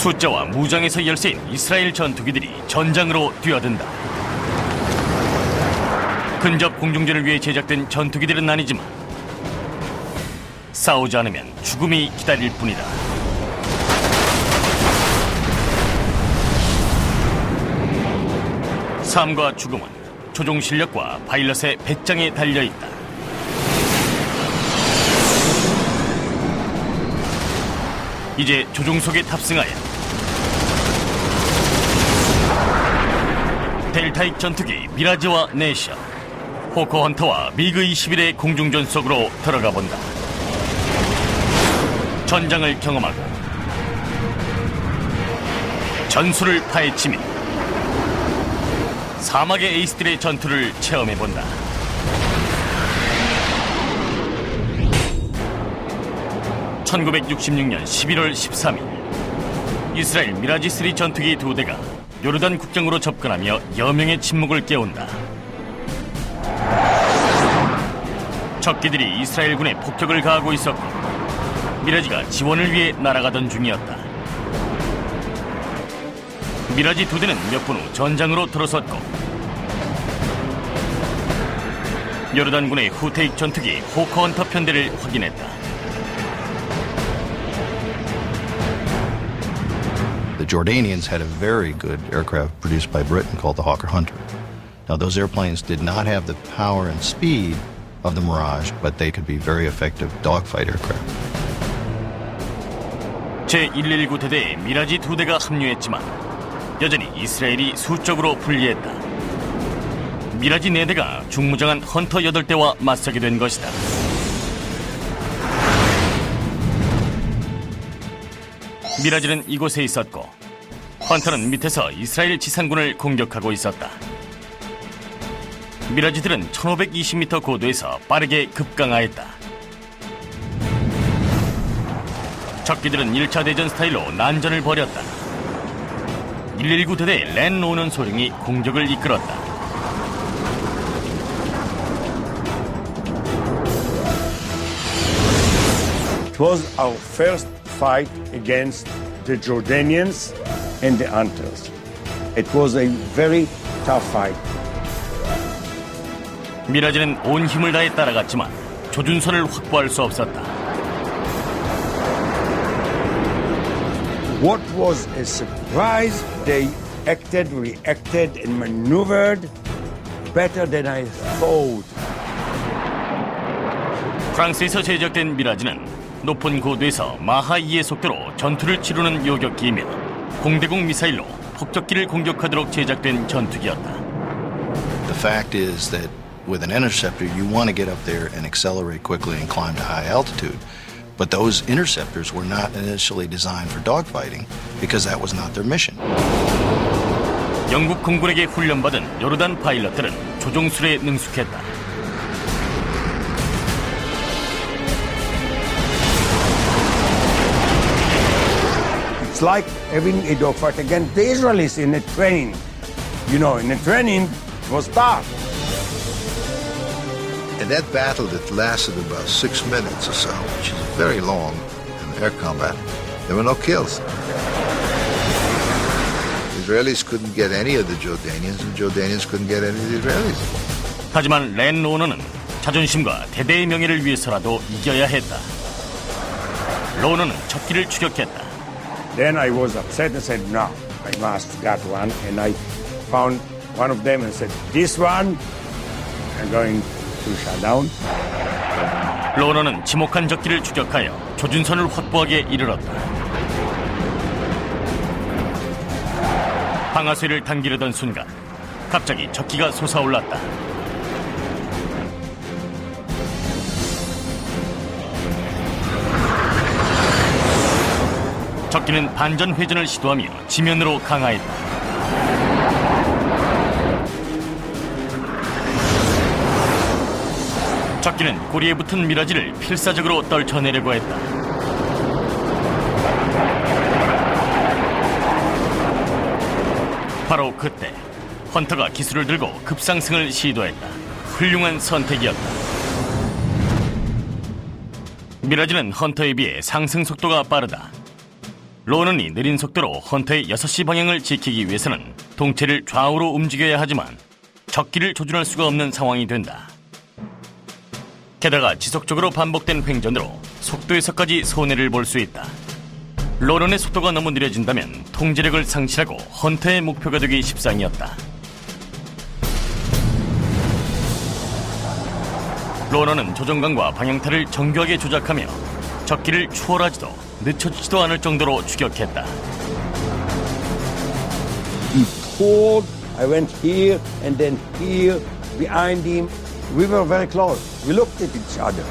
숫자와 무장에서 열세인 이스라엘 전투기들이 전장으로 뛰어든다. 근접 공중전을 위해 제작된 전투기들은 아니지만 싸우지 않으면 죽음이 기다릴 뿐이다. 삶과 죽음은 조종 실력과 파일럿의 배짱에 달려있다. 이제 조종석에 탑승하여 델타익 전투기 미라지와 내셔, 호커 헌터와 미그 21의 공중전 속으로 들어가 본다. 전장을 경험하고 전술을 파헤치며 사막의 에이스들의 전투를 체험해본다. (1966년 11월 13일) 이스라엘 미라지-3 전투기 2대가 요르단 국경으로 접근하며 여명의 침묵을 깨운다. 적기들이 이스라엘군에 폭격을 가하고 있었고 미라지가 지원을 위해 날아가던 중이었다. 미라지 2대는 몇 분 후 전장으로 들어섰고 요르단군의 후테익 전투기 호커 헌터 편대를 확인했다. The Jordanians had a very good aircraft produced by Britain called the Hawker Hunter. Now those airplanes did not have the power and speed of the Mirage, but they could be very effective dogfight aircraft. 제119 대대에 미라지 2대가 합류했지만 여전히 이스라엘이 수적으로 불리했다. 미라지 4대가 중무장한 헌터 8대와 맞서게 된 것이다. 미라지는 이곳에 있었고 헌터는 밑에서 이스라엘 지상군을 공격하고 있었다. 미라지들은 1520m 고도에서 빠르게 급강하했다. 적기들은 1차 대전 스타일로 난전을 벌였다. 119 대대 랜 로넌 소령이 공격을 이끌었다. It was our first fight against the Jordanians and the hunters. It was a very tough fight. 미라지는 온 힘을 다해 따라갔지만 조준선을 확보할 수 없었다. What was a surprise, they acted, reacted, and maneuvered better than I thought. 프랑스에서 제작된 미라지는 높은 고도에서 마하 2의 속도로 전투를 치르는 요격기이며 공대공 미사일로 폭격기를 공격하도록 제작된 전투기였다. The fact is that with an interceptor, you want to get up there and accelerate quickly and climb to high altitude. But those interceptors were not initially designed for dogfighting because that was not their mission. 영국 공군에게 훈련받은 요르단 파일럿들은 조종술에 능숙했다. It's like having a dogfight against the Israelis in a training. You know, in a training, it was tough. In that battle that lasted about 6 minutes or so, which is very long in air combat, there were no kills. The Israelis couldn't get any of the Jordanians, and Jordanians couldn't get any of the Israelis. 하지만 랜 로너는 자존심과 대대의 명예를 위해서라도 이겨야 했다. 로너는 적기를 추격했다. Then I was upset and said, no, I must get one. And I found one of them and said, this one, I'm going to shut down. 로너는 지목한 적기를 추격하여 조준선을 확보하게 이르렀다. 방아쇠를 당기려던 순간 갑자기 적기가 솟아올랐다. 적기는 반전 회전을 시도하며 지면으로 강하했다. 적기는 고리에 붙은 미라지를 필사적으로 떨쳐내려고 했다. 바로 그때 헌터가 기술을 들고 급상승을 시도했다. 훌륭한 선택이었다. 미라지는 헌터에 비해 상승 속도가 빠르다. 로넌이 느린 속도로 헌터의 6시 방향을 지키기 위해서는 동체를 좌우로 움직여야 하지만 적기를 조준할 수가 없는 상황이 된다. 게다가 지속적으로 반복된 횡전으로 속도에서까지 손해를 볼 수 있다. 로넌의 속도가 너무 느려진다면 통제력을 상실하고 헌터의 목표가 되기 십상이었다. 로넌은 조종관과 방향타를 정교하게 조작하며 적기를 추월하지도 늦춰지지도 않을 정도로 추격했다. He pulled, I went here and then here, behind him. We were very close. We looked at each other.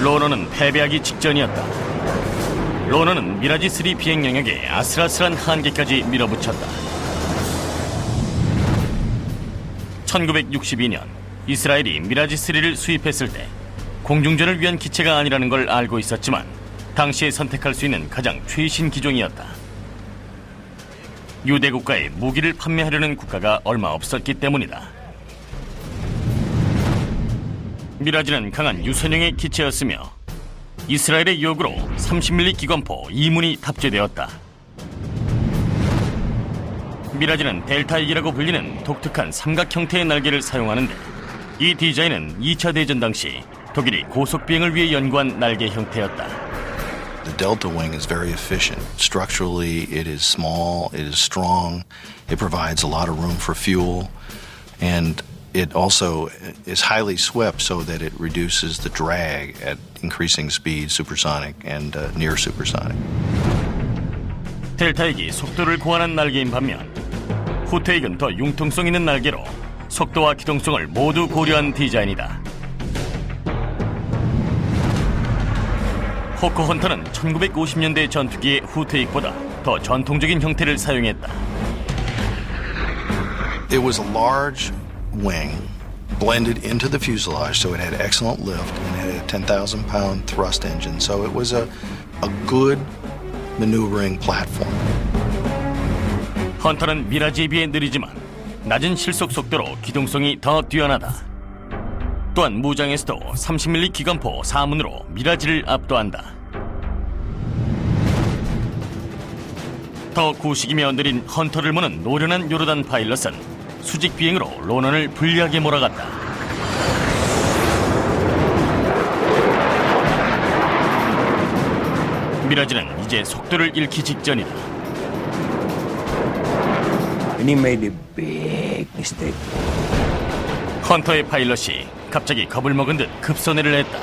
로넌은 패배하기 직전이었다. 로넌은 미라지-3 비행 영역에 아슬아슬한 한계까지 밀어붙였다. 1962년 이스라엘이 미라지-3를 수입했을 때 공중전을 위한 기체가 아니라는 걸 알고 있었지만 당시에 선택할 수 있는 가장 최신 기종이었다. 유대 국가에 무기를 판매하려는 국가가 얼마 없었기 때문이다. 미라지는 강한 유선형의 기체였으며 이스라엘의 요구로 30mm 기관포 2문이 탑재되었다. 미라지는 델타2라고 불리는 독특한 삼각 형태의 날개를 사용하는데 이 디자인은 2차 대전 당시 독일이 고속비행을 위해 연구한 날개 형태였다. The delta wing is very efficient. Structurally, it is small, it is strong, it provides a lot of room for fuel, and it also is highly swept so that it reduces the drag at increasing speed, supersonic and near supersonic. 델타액이 속도를 고안한 날개인 반면 후테익은 더 융통성 있는 날개로 속도와 기동성을 모두 고려한 디자인이다. 호커 헌터는 1950년대 전투기의 후테익보다 더 전통적인 형태를 사용했다. It was a large wing blended into the fuselage, so it had excellent lift and had a 10,000-pound thrust engine, so it was a good maneuvering platform. 헌터는 미라지에 비해 느리지만 낮은 실속 속도로 기동성이 더 뛰어나다. 또한 무장에서도 30mm 기관포 4문으로 미라지를 압도한다. 더 구식이며 느린 헌터를 모는 노련한 요르단 파일럿은 수직 비행으로 로넌을 불리하게 몰아갔다. 미라지는 이제 속도를 잃기 직전이다. And he made a big mistake. 헌터의 파일럿이 갑자기 겁을 먹은 듯 급선회를 했다.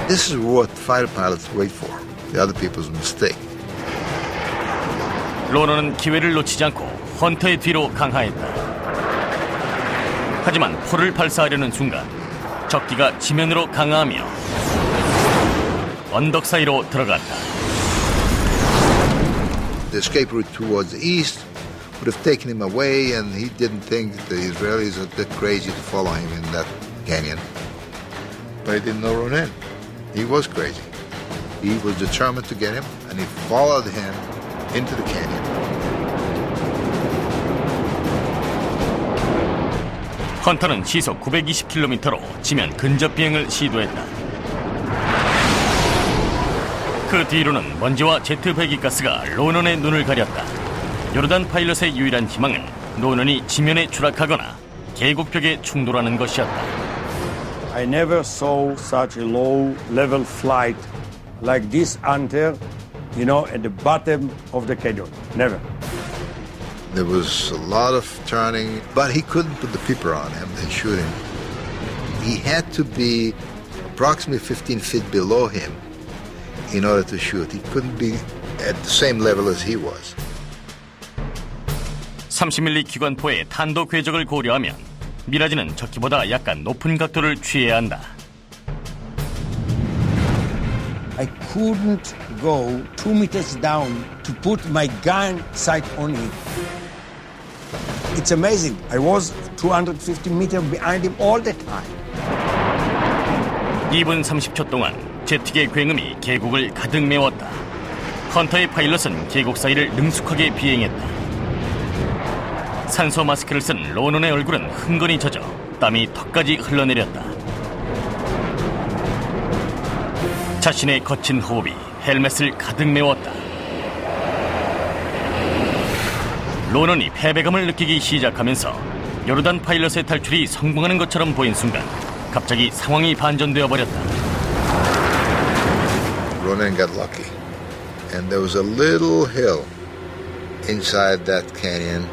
This is what fighter pilots wait for. The other people's mistake. 로넌은 기회를 놓치지 않고 헌터의 뒤로 강하했다. 하지만 포를 발사하려는 순간 적기가 지면으로 강하하며 언덕 사이로 들어갔다. The escape route towards the east would have taken him away, and he didn't think the Israelis were that crazy to follow him in that canyon. But he didn't know Ronen. He was crazy. He was determined to get him, and he followed him into the canyon. 헌터는 시속 920km로 지면 근접 비행을 시도했다. 그 뒤로는 먼지와 제트 배기가스가 로넌의 눈을 가렸다. 요르단 파일럿의 유일한 희망은 로넌이 지면에 추락하거나 계곡벽에 충돌하는 것이었다. I never saw such a low-level flight like this hunter, at the bottom of the canyon. Never. There was a lot of turning, but he couldn't put the peeper on him and shoot him. He had to be approximately 15 feet below him in order to shoot. He couldn't be at the same level as he was. 30mm 기관포의 탄도 궤적을 고려하면 미라지는 적기보다 약간 높은 각도를 취해야 한다. I couldn't go 2 meters down to put my gun sight on him. It's amazing. I was 250 meters behind him all the time. 2분 30초 동안 제트기의 굉음이 계곡을 가득 메웠다. 헌터의 파일럿은 계곡 사이를 능숙하게 비행했다. 산소 마스크를 쓴 로넌의 얼굴은 흥건히 젖어 땀이 턱까지 흘러내렸다. 자신의 거친 호흡이 헬멧을 가득 메웠다. 로넌이 패배감을 느끼기 시작하면서 요르단 파일럿의 탈출이 성공하는 것처럼 보인 순간 갑자기 상황이 반전되어 버렸다. Ronan got lucky, and there was a little hill inside that canyon.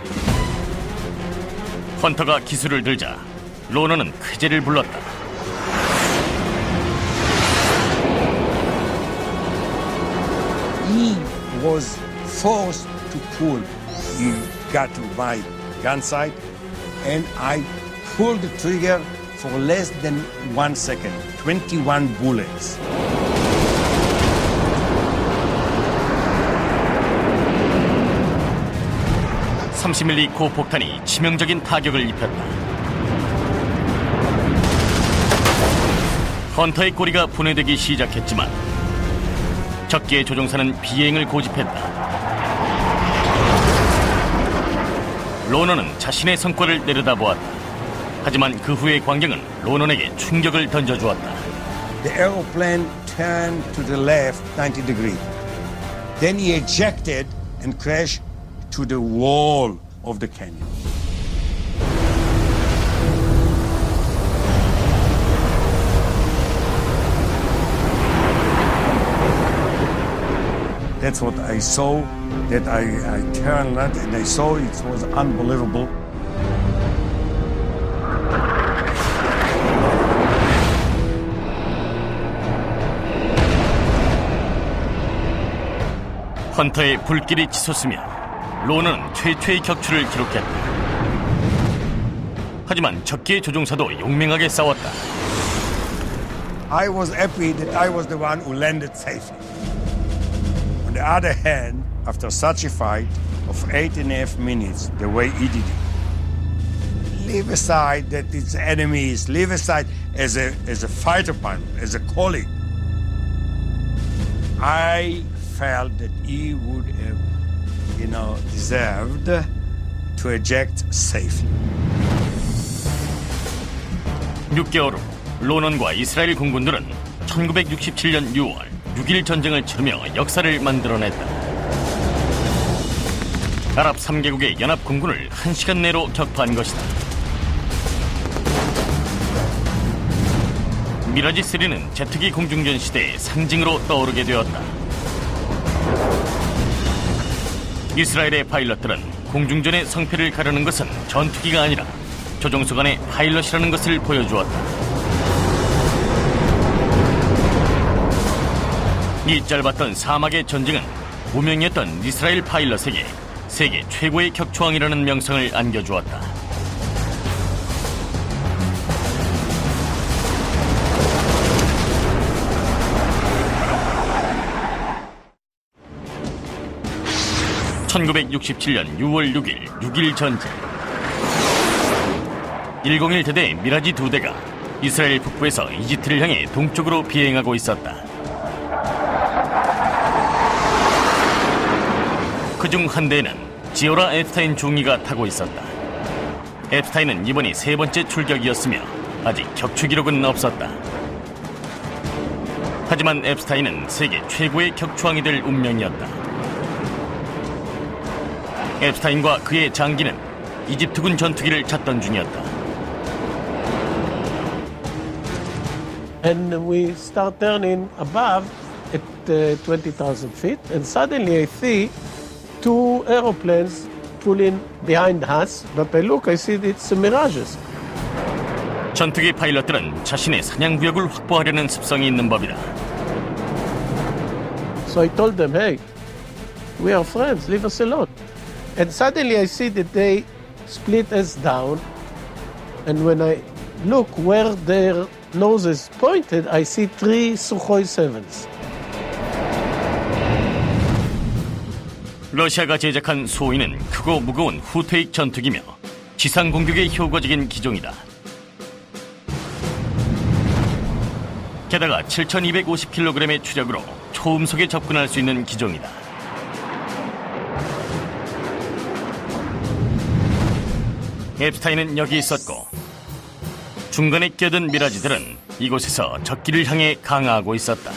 헌터가 기술을 들자 로넌은 쾌재를 불렀다. He was forced to pull. He got to my gun sight, and I pulled the trigger for less than 1 second. 21 bullets. (30mm) 고폭탄이 치명적인 타격을 입혔다. 헌터의 꼬리가 분해되기 시작했지만 적기의 조종사는 비행을 고집했다. 로넌은 자신의 성과를 내려다보았다. 하지만 그 후의 광경은 로넌에게 충격을 던져주었다. The aeroplane turned to the left 90 degrees. Then he ejected and crashed to the wall of the canyon. That's what I saw, that I turned left and I saw it was unbelievable. 헌터의 불길이 치솟으며 로넌은 최초의 격추를 기록했다. 하지만 적기의 조종사도 용맹하게 싸웠다. I was happy that I was the one who landed safely. On the other hand, after such a fight of 8.5 minutes, the way he did it, leave aside that it's enemies, leave aside as a fighter pilot, as a colleague, I felt that he would have, deserved to eject safely. 6개월 후 로넌과 이스라엘 공군들은 1967년 6월 6일 전쟁을 치르며 역사를 만들어냈다. 아랍 3개국의 연합 공군을 1시간 내로 격파한 것이다. 미라지-3는 제트기 공중전 시대의 상징으로 떠오르게 되었다. 이스라엘의 파일럿들은 공중전의 성패를 가르는 것은 전투기가 아니라 조종수 간의 파일럿이라는 것을 보여주었다. 이 짧았던 사막의 전쟁은 무명이었던 이스라엘 파일럿에게 세계 최고의 격추왕이라는 명성을 안겨주었다. (1967년 6월 6일) 6일 전쟁. 101 대대 미라지 2대가 이스라엘 북부에서 이집트를 향해 동쪽으로 비행하고 있었다. 그중 한 대에는 지오라 앱스타인 중위가 타고 있었다. 앱스타인은 이번이 3번째 출격이었으며 아직 격추 기록은 없었다. 하지만 앱스타인은 세계 최고의 격추왕이 될 운명이었다. 앱스타인과 그의 장기는 이집트군 전투기를 찾던 중이었다. And we start turning above at 20,000 feet, and suddenly I see 2 aeroplanes pulling behind us, but I look, I see it's mirages. 전투기 파일럿들은 자신의 사냥 구역을 확보하려는 습성이 있는 법이다. So I told them, hey, we are friends, leave us alone. And suddenly I see that they split us down, and when I look where their noses pointed, I see 3 Sukhoi 7s. 러시아가 제작한 수호이는 크고 무거운 후퇴익 전투기며 지상 공격에 효과적인 기종이다. 게다가 7,250kg의 추력으로 초음속에 접근할 수 있는 기종이다. 앱스타인은 여기 있었고 중간에 끼어든 미라지들은 이곳에서 적기를 향해 강화하고 있었다.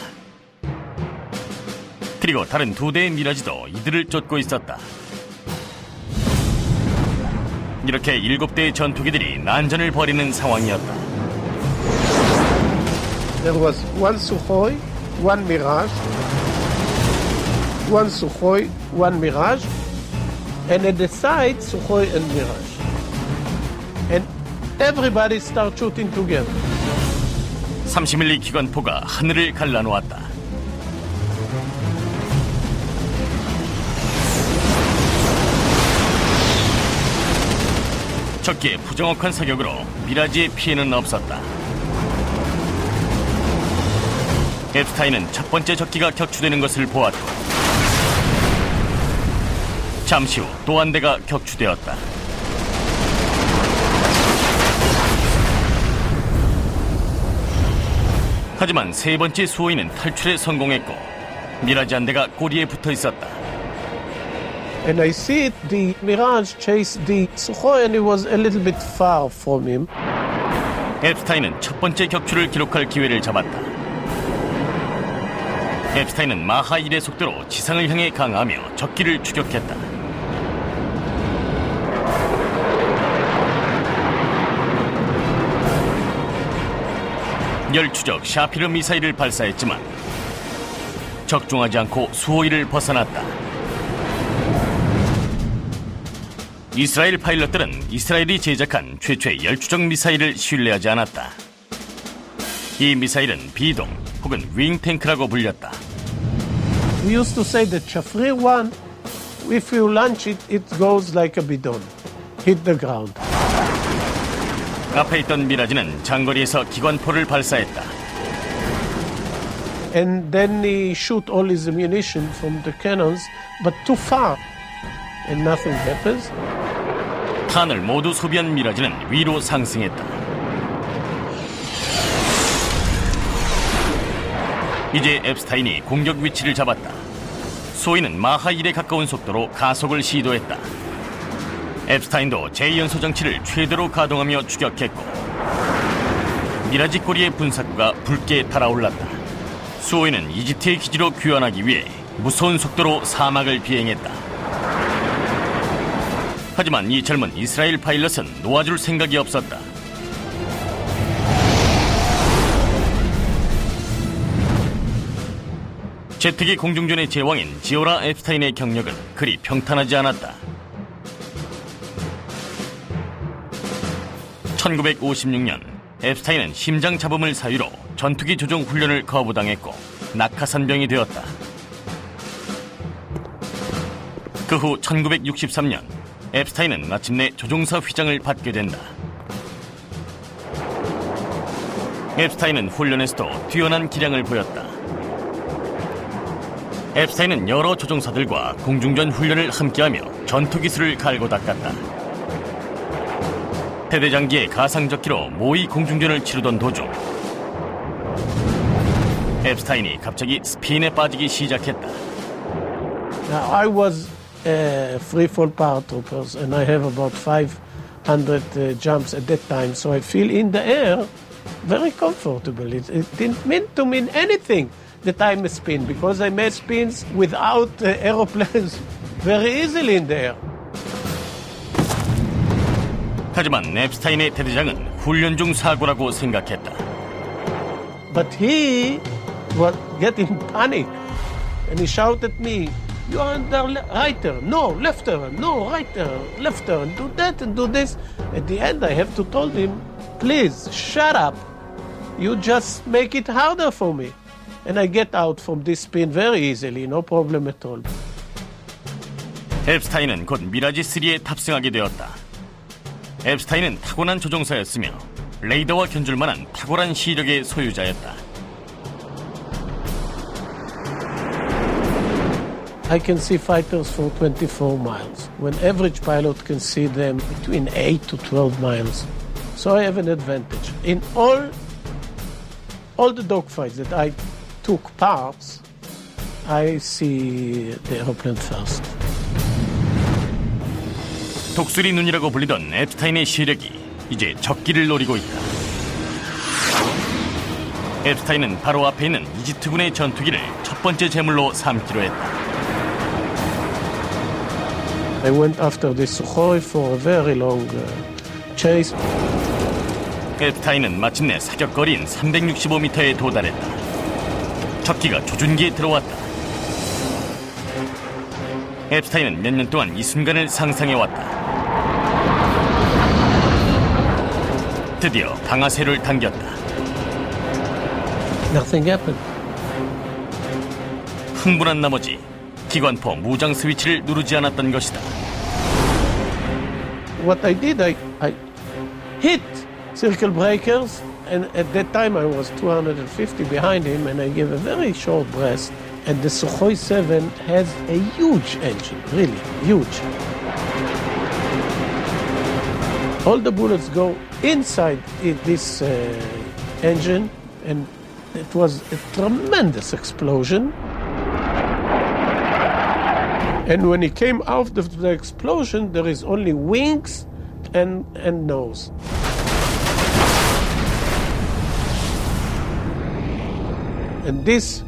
그리고 다른 두 대의 미라지도 이들을 쫓고 있었다. 이렇게 7대의 전투기들이 난전을 벌이는 상황이었다. There was one Sukhoi, one Mirage, one Sukhoi, one Mirage, and at the side, Sukhoi and Mirage. And everybody start shooting together. 30mm 기관포가 하늘을 갈라놓았다. 적기의 부정확한 사격으로 미라지의 피해는 없었다. 앱스타인은 첫 번째 적기가 격추되는 것을 보았고 잠시 후 또 한 대가 격추되었다. 하지만 세 번째 수호인은 탈출에 성공했고 미라지 한 대가 꼬리에 붙어 있었다. And I see it, the Mirage chased the Sukhoi and it was a little bit far from him. 앱스타인은 첫 번째 격추를 기록할 기회를 잡았다. 앱스타인은 마하 1의 속도로 지상을 향해 강하며 적기를 추격했다. 열추적 샤피르 미사일을 발사했지만 적중하지 않고 수호위를 벗어났다. 이스라엘 파일럿들은 이스라엘이 제작한 최초의 열추적 미사일을 신뢰하지 않았다. 이 미사일은 비동 혹은 윙탱크라고 불렸다. We used to say that Shafrir 1, if you launch it, it goes like a bidon, hit the ground. 앞에 있던 미라지는 장거리에서 기관포를 발사했다. And then he shoot all his ammunition from the cannons, but too far, and nothing happens. 탄을 모두 소비한 미라지는 위로 상승했다. 이제 앱스타인이 공격 위치를 잡았다. 소위는 마하 1에 가까운 속도로 가속을 시도했다. 앱스타인도 제2연소 장치를 최대로 가동하며 추격했고 미라지 꼬리의 분사구가 붉게 달아올랐다. 수호위는 이집트의 기지로 귀환하기 위해 무서운 속도로 사막을 비행했다. 하지만 이 젊은 이스라엘 파일럿은 놓아줄 생각이 없었다. 제트기 공중전의 제왕인 지오라 앱스타인의 경력은 그리 평탄하지 않았다. 1956년 앱스타인은 심장 잡음을 사유로 전투기 조종 훈련을 거부당했고 낙하산병이 되었다. 그 후 1963년 앱스타인은 마침내 조종사 휘장을 받게 된다. 앱스타인은 훈련에서도 뛰어난 기량을 보였다. 앱스타인은 여러 조종사들과 공중전 훈련을 함께하며 전투기술을 갈고 닦았다. 대대장기의 가상적기로 모의 공중전을 치르던 도중 앱스타인이 갑자기 스피인에 빠지기 시작했다. Now, I was free-fall paratroopers, and I have about 500 jumps at that time, so I feel in the air very comfortable. It didn't mean to mean anything that I'm a spin, because I made spins without aeroplanes very easily in the air. 하지만 앱스타인의 대대장은 훈련 중 사고라고 생각했다. But he was getting panic, and he shouted at me, "You are the right turn, no, left turn, no, right turn, left turn, do that and do this." At the end, I have to tell him, "Please, shut up. You just make it harder for me." And I get out from this spin very easily, no problem at all. 앱스타인은 곧 미라지-3에 탑승하게 되었다. 앱스타인은 타고난 조종사였으며 레이더와 견줄 만한 탁월한 시력의 소유자였다. I can see fighters for 24 miles, when average pilot can see them between 8 to 12 miles. So I have an advantage. In all the dogfights that I took parts, I see the airplane first. 독수리 눈이라고 불리던 앱스타인의 시력이 이제 적기를 노리고 있다. 앱스타인은 바로 앞에 있는 이집트군의 전투기를 첫 번째 제물로 삼기로 했다. I went after the Sukhoi for a very long chase. 앱스타인은 마침내 사격거리인 365m에 도달했다. 적기가 조준기에 들어왔다. 앱스타인은 몇 년 동안 이 순간을 상상해왔다. 드디어 방아쇠를 당겼다. Nothing happened. 흥분한 나머지 기관포 무장 스위치를 누르지 않았던 것이다. What I did, I hit circle breakers, and at that time I was 250 behind him, and I gave a very short breath. And the Sukhoi 7 has a huge engine, really huge. All the bullets go inside this engine, and it was a tremendous explosion. And when he came out of the explosion, there is only wings and nose. And this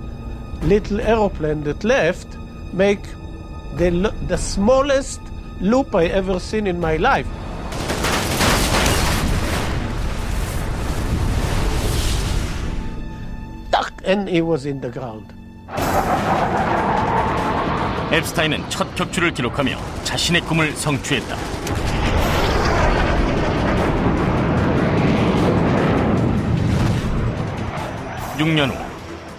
little aeroplane that left make the smallest loop I ever seen in my life. Tuck, and he was in the ground. 앱스타인은 첫 격추를 기록하며 자신의 꿈을 성취했다. 6년 후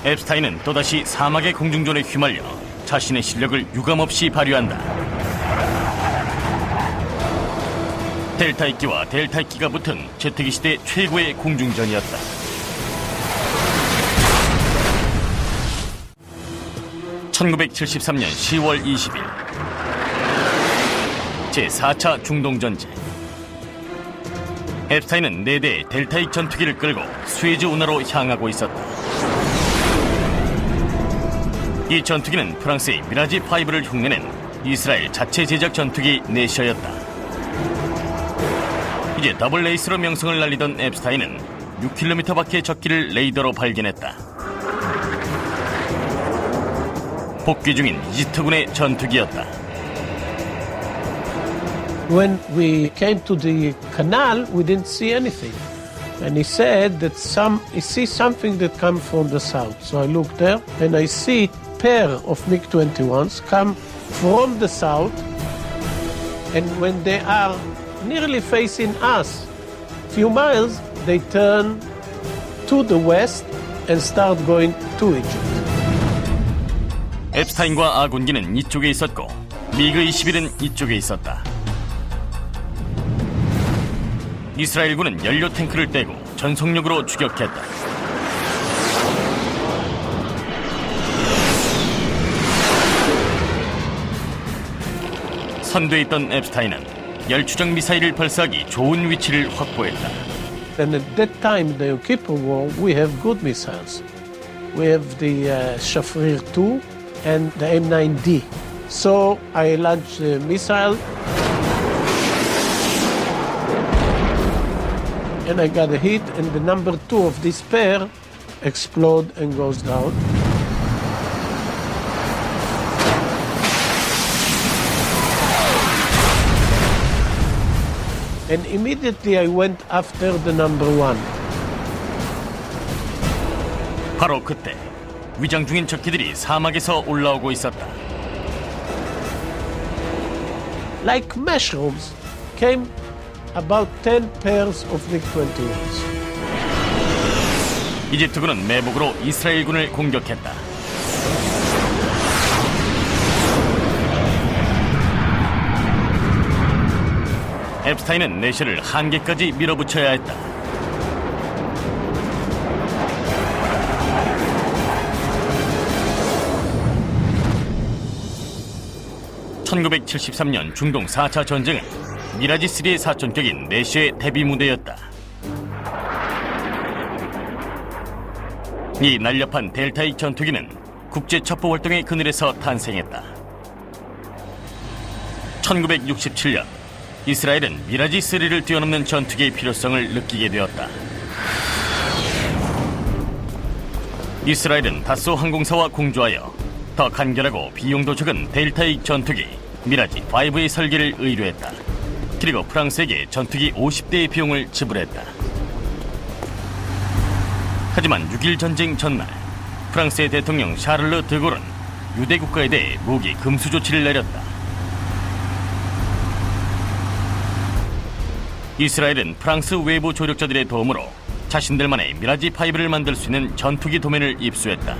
앱스타인은 또다시 사막의 공중전에 휘말려 자신의 실력을 유감없이 발휘한다. 델타 이끼와 델타 이끼가 붙은 제트기 시대 최고의 공중전이었다. (1973년 10월 20일) 제4차 중동전쟁. 앱스타인은 4대의 델타익 전투기를 끌고 수에즈 운하로 향하고 있었다. 이 전투기는 프랑스의 미라지 5를 흉내낸 이스라엘 자체 제작 전투기 내셔였다. 이제 더블 레이스로 명성을 날리던 앱스타인은 6km 밖의 적기를 레이더로 발견했다. 복귀 중인 이집트군의 전투기였다. When we came to the canal, we didn't see anything. And he said that he sees something that comes from the south. So I looked there and I see a pair of MiG-21s come from the south. And when they are nearly facing us, few miles, they turn to the west and start going to Egypt. 앱스타인과 아군기는 이쪽에 있었고 미그-21은 이쪽에 있었다. 이스라엘군은 연료 탱크를 떼고 전속력으로 추격했다. 선두에 있던 앱스타인은 열추적 미사일을 발사하기 좋은 위치를 확보했다. And at that time, the Yom Kippur War, we have good missiles. We have the Shafrir 2 and the M9D. So I launched the missile and I got a hit, and the number 2 of this pair explode and goes down. And immediately I went after the number 1. 바로 그때 위장 중인 적기들이 사막에서 올라오고 있었다. Like mushrooms, came about 10 pairs of MiG-21s. 이집트군은 매복으로 이스라엘군을 공격했다. 앱스타인은 내셔를 한계까지 밀어붙여야 했다. (1973년) 중동 4차 전쟁은 미라지3의 사촌격인 내셔의 데뷔 무대였다. 이 날렵한 델타익 전투기는 국제 첩보 활동의 그늘에서 탄생했다. 1967년 이스라엘은 미라지-3를 뛰어넘는 전투기의 필요성을 느끼게 되었다. 이스라엘은 다소 항공사와 공조하여 더 간결하고 비용도 적은 델타익 전투기 미라지-5의 설계를 의뢰했다. 그리고 프랑스에게 전투기 50대의 비용을 지불했다. 하지만 6일 전쟁 전날 프랑스의 대통령 샤를르 드골은 유대 국가에 대해 무기 금수 조치를 내렸다. 이스라엘은 프랑스 외부 조력자들의 도움으로 자신들만의 미라지-5를 만들 수 있는 전투기 도면을 입수했다.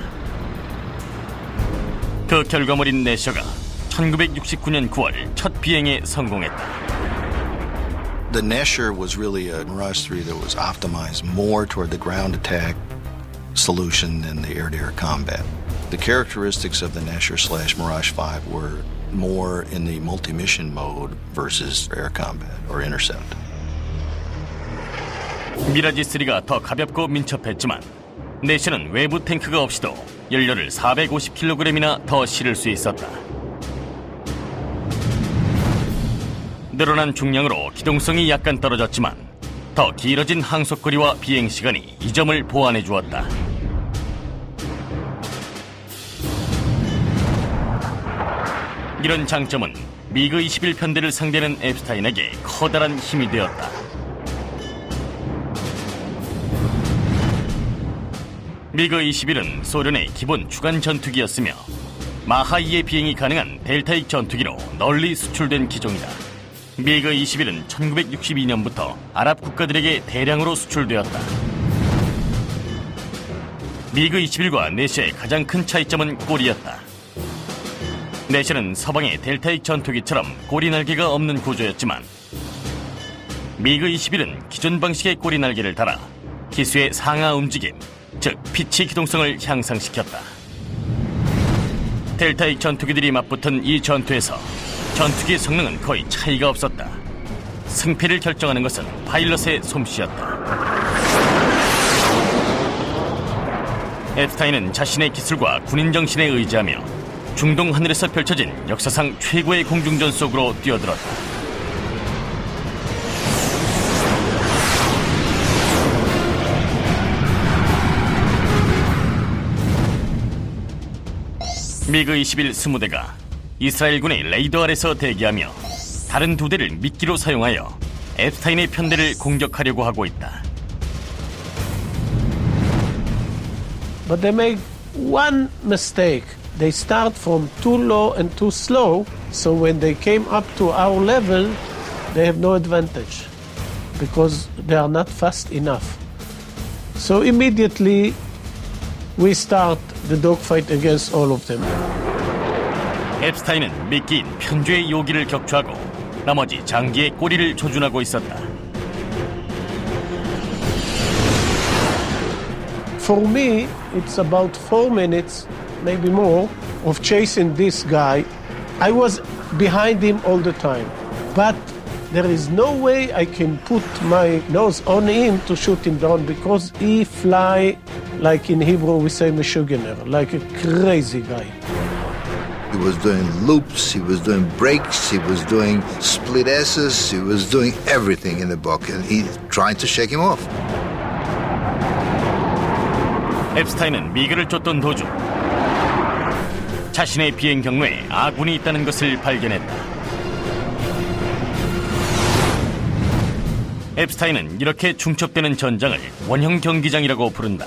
그 결과물인 내셔가 1969년 9월 첫 비행에 성공했다. The Nesher was really a Mirage 3 that was optimized more toward the ground attack solution than the air-to-air combat. The characteristics of the Nesher/Mirage 5 were more in the multi-mission mode versus air combat or intercept. 미라지-3가 더 가볍고 민첩했지만 내셔는 외부 탱크가 없이도 연료를 450kg이나 더 실을 수 있었다. 늘어난 중량으로 기동성이 약간 떨어졌지만 더 길어진 항속거리와 비행시간이 이 점을 보완해 주었다. 이런 장점은 미그 21 편대를 상대하는 앱스타인에게 커다란 힘이 되었다. 미그 21은 소련의 기본 주간 전투기였으며 마하2의 비행이 가능한 델타익 전투기로 널리 수출된 기종이다. 미그 21은 1962년부터 아랍 국가들에게 대량으로 수출되었다. 미그 21과 내셔의 가장 큰 차이점은 꼬리였다. 내셔는 서방의 델타익 전투기처럼 꼬리 날개가 없는 구조였지만 미그 21은 기존 방식의 꼬리 날개를 달아 기수의 상하 움직임, 즉 피치 기동성을 향상시켰다. 델타익 전투기들이 맞붙은 이 전투에서 전투기의 성능은 거의 차이가 없었다. 승패를 결정하는 것은 파일럿의 솜씨였다. 앱스타인은 자신의 기술과 군인 정신에 의지하며 중동 하늘에서 펼쳐진 역사상 최고의 공중전 속으로 뛰어들었다. 미그 21 20대가 이스라엘군의 레이더 아래서 대기하며 다른 두 대를 미끼로 사용하여 앱스타인의 편대를 공격하려고 하고 있다. But they make one mistake. They start from too low and too slow, so when they came up to our level, they have no advantage because they are not fast enough. So immediately we start the dogfight against all of them. 앱스타인은 미끼인 편주의 요기를 격추하고 나머지 장기의 꼬리를 조준하고 있었다. For me, it's about 4 minutes, maybe more, of chasing this guy. I was behind him all the time, but there is no way I can put my nose on him to shoot him down because he fly, like in Hebrew we say meshugener, like a crazy guy. He was doing loops, he was doing breaks, he was doing split S's, he was doing everything in the book, and he tried to shake him off. 앱스타인은 미그를 쫓던 도중 자신의 비행 경로에 아군이 있다는 것을 발견했다. 앱스타인은 이렇게 중첩되는 전장을 원형 경기장이라고 부른다.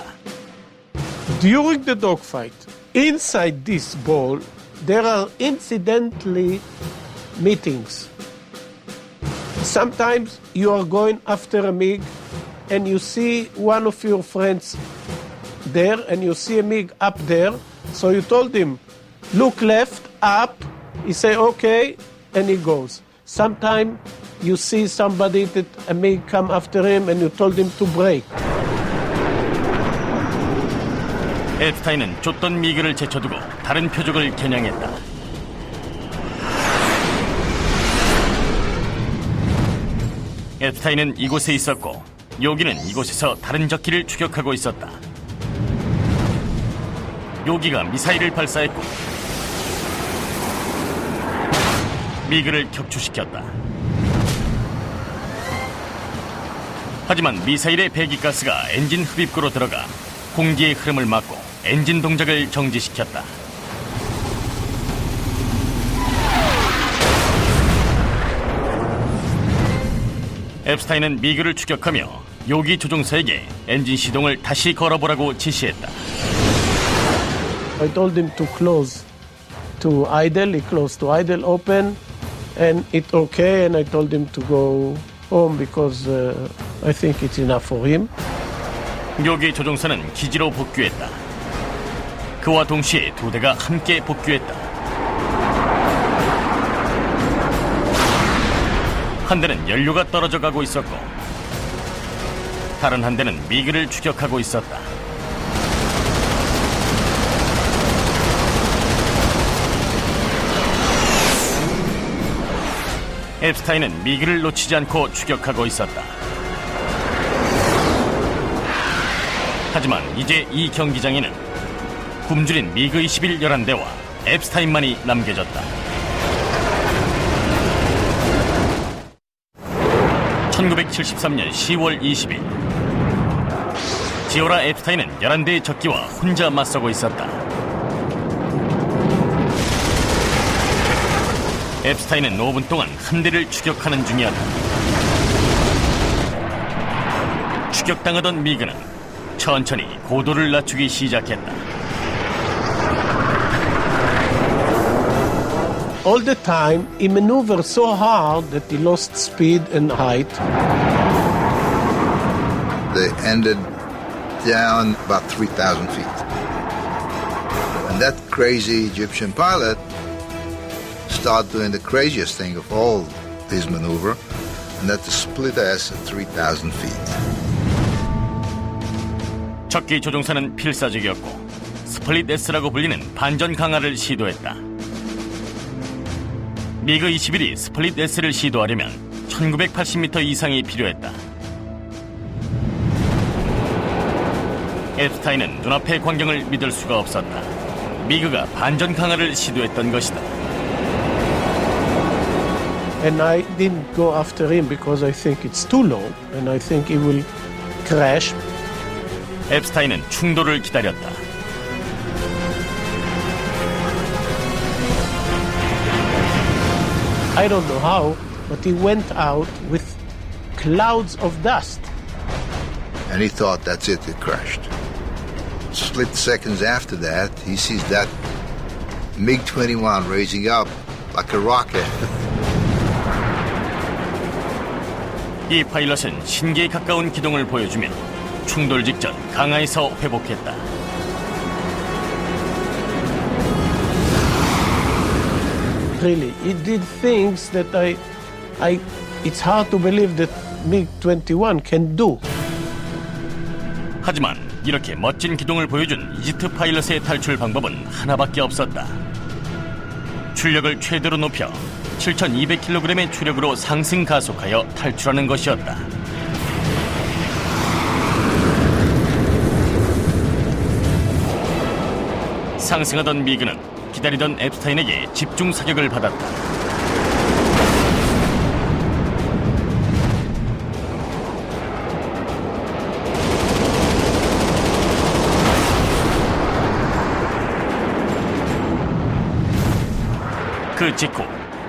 During the dogfight, inside this ball, there are incidentally meetings. Sometimes you are going after a MiG and you see one of your friends there and you see a MiG up there. So you told him, look left, up. He say, okay, and he goes. Sometimes you see somebody that a MiG come after him and you told him to brake. 앱스타인은 쫓던 미그를 제쳐두고 다른 표적을 겨냥했다. 앱스타인은 이곳에 있었고 요기는 이곳에서 다른 적기를 추격하고 있었다. 요기가 미사일을 발사했고 미그를 격추시켰다. 하지만 미사일의 배기가스가 엔진 흡입구로 들어가 공기의 흐름을 막고 엔진 동작을 정지시켰다. 앱스타인은 미그를 추격하며 요기 조종사에게 엔진 시동을 다시 걸어보라고 지시했다. I told him to close to idle. He closed to idle, open, and it's okay. And I told him to go home because I think it's enough for him. 요기 조종사는 기지로 복귀했다. 그와 동시에 두 대가 함께 복귀했다. 한 대는 연료가 떨어져 가고 있었고 다른 한 대는 미그를 추격하고 있었다. 앱스타인은 미그를 놓치지 않고 추격하고 있었다. 하지만 이제 이 경기장에는 굶주린 미그 21 11대와 앱스타인만이 남겨졌다. 1973년 10월 20일 지오라 앱스타인은 11대의 적기와 혼자 맞서고 있었다. 앱스타인은 5분 동안 한 대를 추격하는 중이었다. 추격당하던 미그는 천천히 고도를 낮추기 시작했다. All the time, he maneuvered so hard that he lost speed and height. They ended down about 3,000 feet. And that crazy Egyptian pilot started doing the craziest thing of all his maneuver, and that's to split S at 3,000 feet. 적기 조종사는 필사적이었고 스플릿 S라고 불리는 반전 강화를 시도했다. 미그 21이 스플릿 S를 시도하려면 1980m 이상이 필요했다. 앱스타인은 눈앞의 광경을 믿을 수가 없었다. 미그가 반전 강화를 시도했던 것이다. And I didn't go after him because I think it's too low and I think he will crash. 앱스타인은 충돌을 기다렸다. I don't know how, but he went out with clouds of dust. And he thought that's it, it crashed. Split seconds after that, he sees that MiG-21 raising up like a rocket. 이 파일럿은 신기에 가까운 기동을 보여주며 충돌 직전 강하에서 회복했다. Really, he did things that it's hard to believe that MiG-21 can do. 하지만 이렇게 멋진 기동을 보여준 이집트 파일럿의 탈출 방법은 하나밖에 없었다. 출력을 최대로 높여 7,200kg의 추력으로 상승 가속하여 탈출하는 것이었다. 상승하던 미그는 기다리던 앱스타인에게 집중 사격을 받았다. 그 직후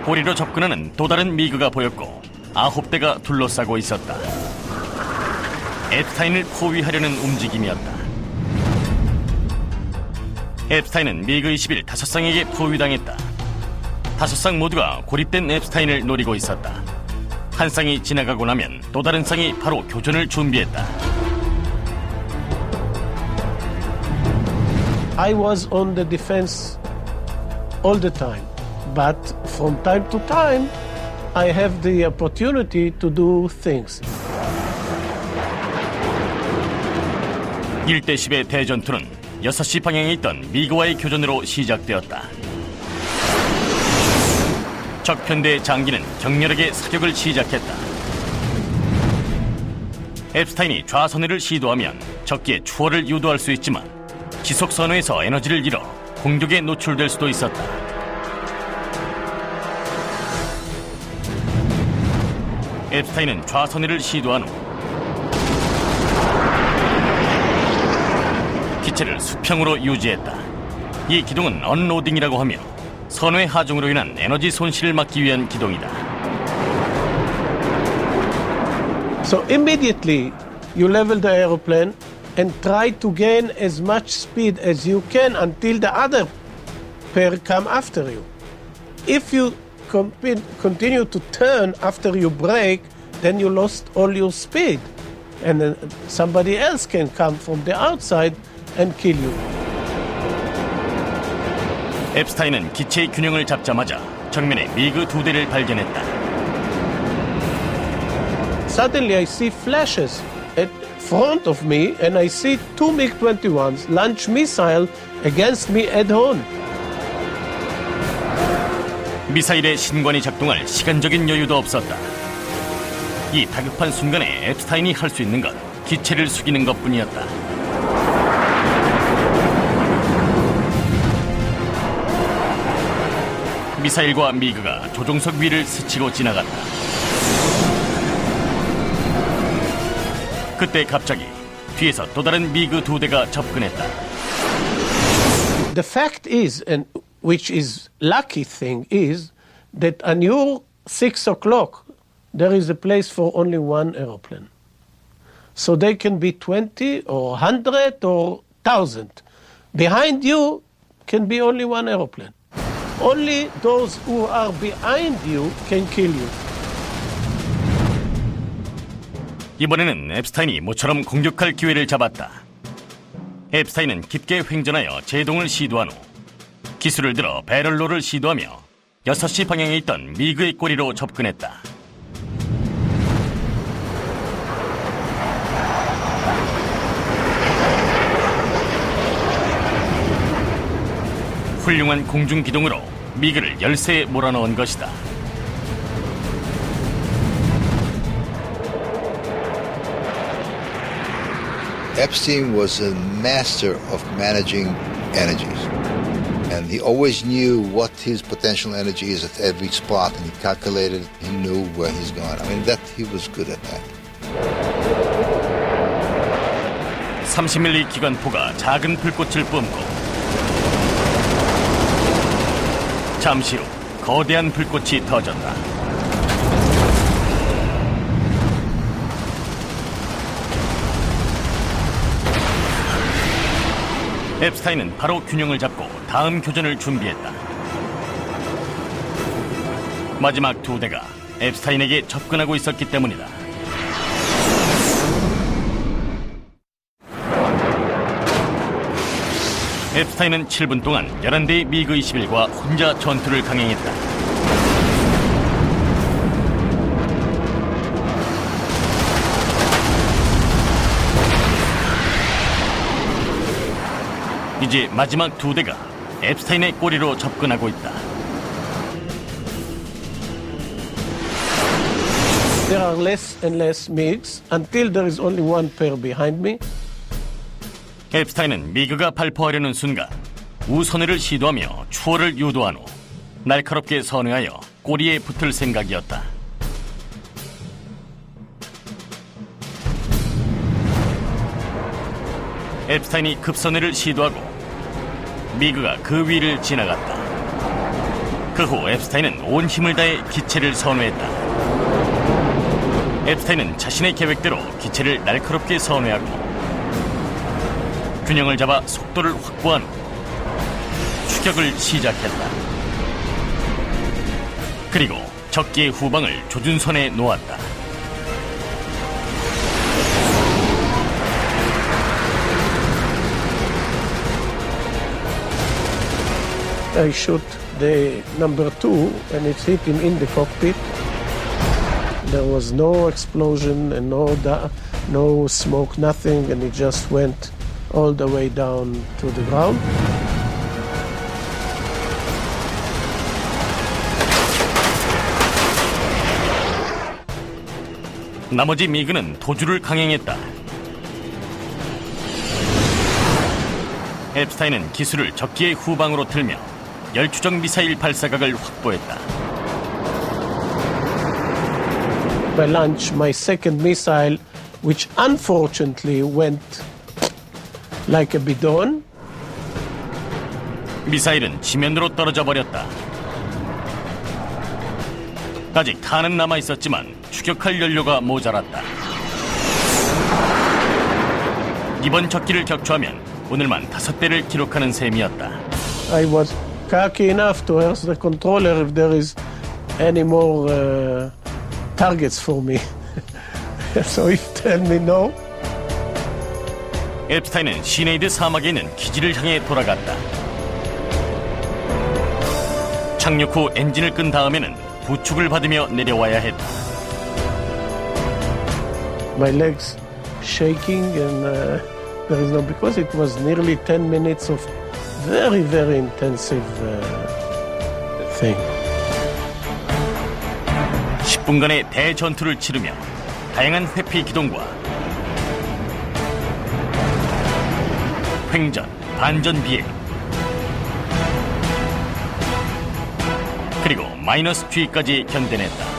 고리로 접근하는 또 다른 미그가 보였고 9대가 둘러싸고 있었다. 앱스타인을 포위하려는 움직임이었다. 앱스타인은 미그 21 5쌍에게 포위당했다. 5쌍 모두가 고립된 앱스타인을 노리고 있었다. 한 쌍이 지나가고 나면 또 다른 쌍이 바로 교전을 준비했다. I was on the defense all the time, but from time to time, I have the opportunity to do things. 1대 10의 대전투는 6시 방향에 있던 미그와의 교전으로 시작되었다. 적편대의 장기는 격렬하게 사격을 시작했다. 앱스타인이 좌선회를 시도하면 적기의 추월을 유도할 수 있지만 지속선회에서 에너지를 잃어 공격에 노출될 수도 있었다. 앱스타인은 좌선회를 시도한 후 기체를 수평으로 유지했다. 이 기동은 언로딩이라고 하며 선외 하중으로 인한 에너지 손실을 막기 위한 기동이다. So immediately you level the aeroplane and try to gain as much speed as you can until the other pair come after you. If you continue to turn after you brake, then you lost all your speed. And then somebody else can come from the outside and kill you. 앱스타인은 기체의 균형을 잡자마자 정면에 미그 2대를 발견했다. Suddenly I see flashes at front of me and I see two MiG-21s launch missile against me head-on. 미사일의 신관이 작동할 시간적인 여유도 없었다. 이 다급한 순간에 앱스타인이 할 수 있는 건 기체를 숙이는 것뿐이었다. 미사일과 미그가 조종석 위를 스치고 지나갔다. 그때 갑자기 뒤에서 또 다른 미그 2대가 접근했다. The fact is, and which is lucky thing, is that on your 6 o'clock there is a place for only one aeroplane. So they can be 20 or 100 or 1,000. Behind you can be only one aeroplane. Only those who are behind you can kill you. 이번에는 앱스타인이 모처럼 공격할 기회를 잡았다. 앱스타인은 깊게 횡전하여 제동을 시도한 후 기술을 들어 배럴로를 시도하며 6시 방향에 있던 미그의 꼬리로 접근했다. 훌륭한 공중 기동으로 미그를 열세에 몰아넣은 것이다. Epstein was a master of managing energies. And he always knew what his potential energy is at every spot, and he calculated, he knew where he's going. I mean, that he was good at that. 30mm 기관포가 작은 불꽃을 뿜고 잠시 후 거대한 불꽃이 터졌다. 앱스타인은 바로 균형을 잡고 다음 교전을 준비했다. 마지막 2대가 앱스타인에게 접근하고 있었기 때문이다. 앱스타인은 7분 동안 11대의 미그 21과 혼자 전투를 강행했다. 이제 마지막 2대가 앱스타인의 꼬리로 접근하고 있다. There are less and less MiGs until there is only one pair behind me. 앱스타인은 미그가 발포하려는 순간 우선회를 시도하며 추월을 유도한 후 날카롭게 선회하여 꼬리에 붙을 생각이었다. 앱스타인이 급선회를 시도하고 미그가 그 위를 지나갔다. 그 후 앱스타인은 온 힘을 다해 기체를 선회했다. 앱스타인은 자신의 계획대로 기체를 날카롭게 선회하고 균형을 잡아 속도를 확보한 후 추격을 시작했다. 그리고 적기의 후방을 조준선에 놓았다. I shoot the number 2 and it hit him in the cockpit. There was no explosion and no smoke, nothing, and it just went all the way down to the ground. 나머지 미그는 도주를 강행했다. 앱스타인은 기술을 적기의 후방으로 틀며 열추적 미사일 발사각을 확보했다. I launched my second missile, which unfortunately went like a bidon. 미사일은 지면으로 떨어져 버렸다. 아직 탄은 남아 있었지만 추격할 연료가 모자랐다. 이번 적기를 격추하면 오늘만 5대를 기록하는 셈이었다. I was cocky enough to ask the controller if there is any more targets for me. So he tell me no. 앱스타인은 시네이드 사막에 있는 기지를 향해 돌아갔다. 착륙 후 엔진을 끈 다음에는 부축을 받으며 내려와야 했다. My legs shaking and there is no, because it was nearly 10 minutes of very, very intensive thing. 10분간의 대전투를 치르며 다양한 회피 기동과 횡전, 반전 비행, 그리고 마이너스 G까지 견뎌냈다.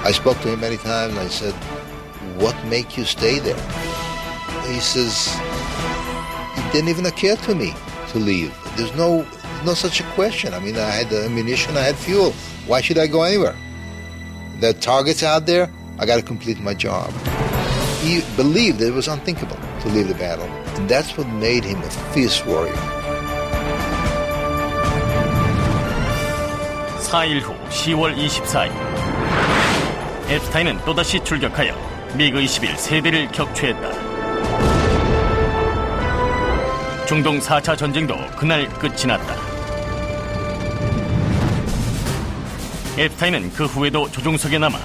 I spoke to him many times and I said, what make you stay there? He says, it didn't even occur to me to leave. There's no such a question. I mean, I had the ammunition, I had fuel. Why should I go anywhere? There are targets out there, I got to complete my job. He believed that it was unthinkable to leave the battle. And that's what made him a fierce warrior. 4일 후 10월 24일 앱스타인은 또다시 출격하여 미그 21 세대를 격추했다. 중동 4차 전쟁도 그날 끝이 났다. 앱스타인은 그 후에도 조종석에 남아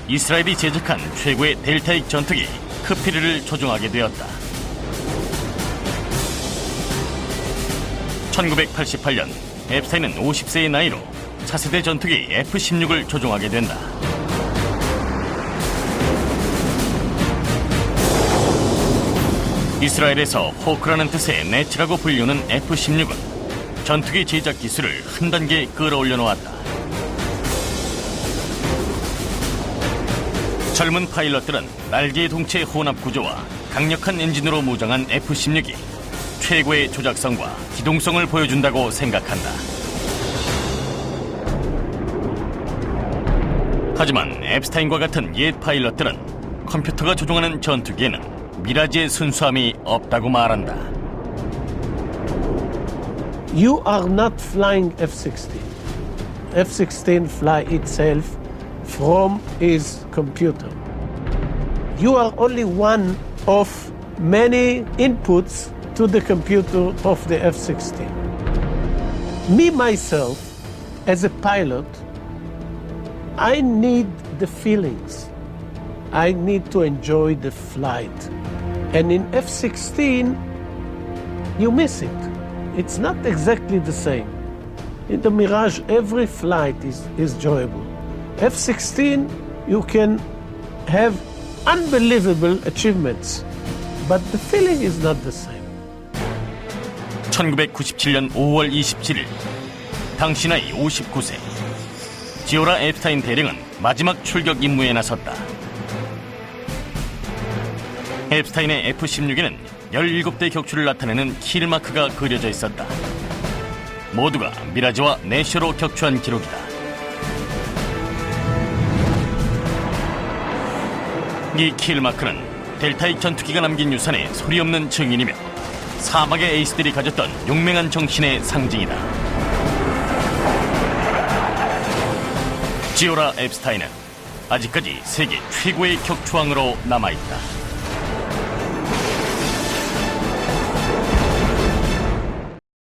이스라엘이 제작한 최고의 델타익 전투기 크피르를 조종하게 되었다. 1988년 앱스타인은 50세의 나이로 차세대 전투기 F-16을 조종하게 된다. 이스라엘에서 호크라는 뜻의 네치라고 불리는 F-16은 전투기 제작 기술을 한 단계 끌어올려 놓았다. 젊은 파일럿들은 날개 동체 혼합 구조와 강력한 엔진으로 무장한 F-16이 최고의 조작성과 기동성을 보여준다고 생각한다. 하지만 앱스타인과 같은 옛 파일럿들은 컴퓨터가 조종하는 전투기에는 미라지의 순수함이 없다고 말한다. You are not flying F-16. F-16 fly itself from his computer. You are only one of many inputs to the computer of the F-16. Me, myself, as a pilot, I need the feelings. I need to enjoy the flight. And in F-16, you miss it. It's not exactly the same. In the Mirage, every flight is enjoyable. F-16, you can have unbelievable achievements, but the feeling is not the same. 1997년 5월 27일, 당시 나이 59세. 지오라 앱스타인 대령은 마지막 출격 임무에 나섰다. 앱스타인의 F-16에는 17대 격추를 나타내는 킬마크가 그려져 있었다. 모두가 미라지와 내셔로 격추한 기록이다. 이 킬마크는 델타익 전투기가 남긴 유산의 소리 없는 증인이며 사막의 에이스들이 가졌던 용맹한 정신의 상징이다. 지오라 앱스타인은 아직까지 세계 최고의 격추왕으로 남아있다.